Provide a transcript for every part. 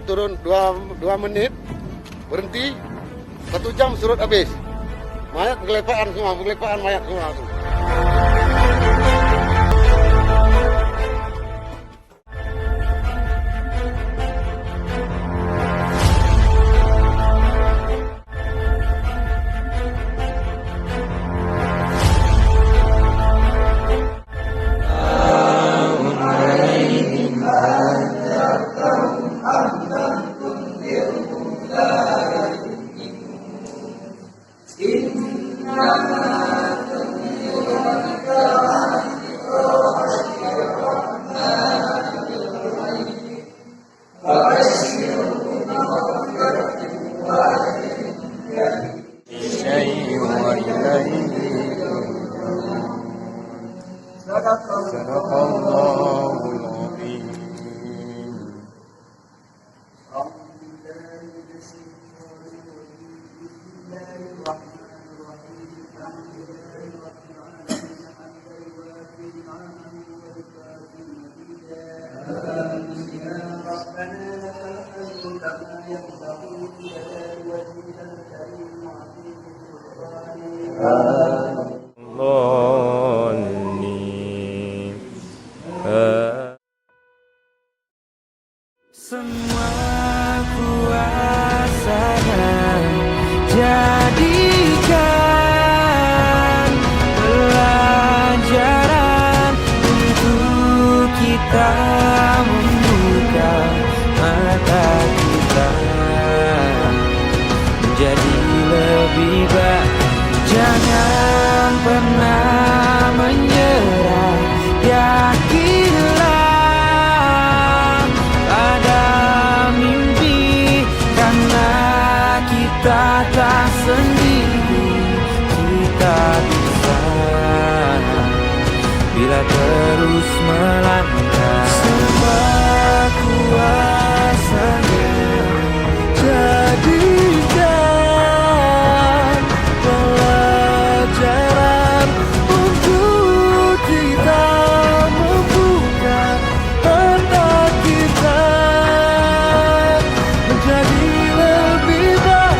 turun 2 menit, berhenti, 1 jam surut habis. Mayat bergelepaan mayat semua tuh. Semua kuasanya jadikan pelajaran untuk kita membuka mata kita menjadi lebih baik. Jangan pernah menyerah, yakinlah kita tak sendiri, kita bisa bila terus melangkah. Semua kuasanya jadikan pelajaran untuk kita membuka mata kita menjadi lebih baik.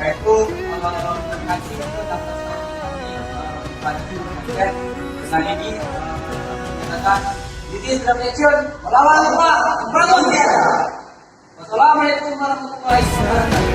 Yaitu kasih ke tanggal pada Tragedi Peringatan Tsunami Aceh melawan Jepang. Wassalamualaikum warahmatullahi wabarakatuh.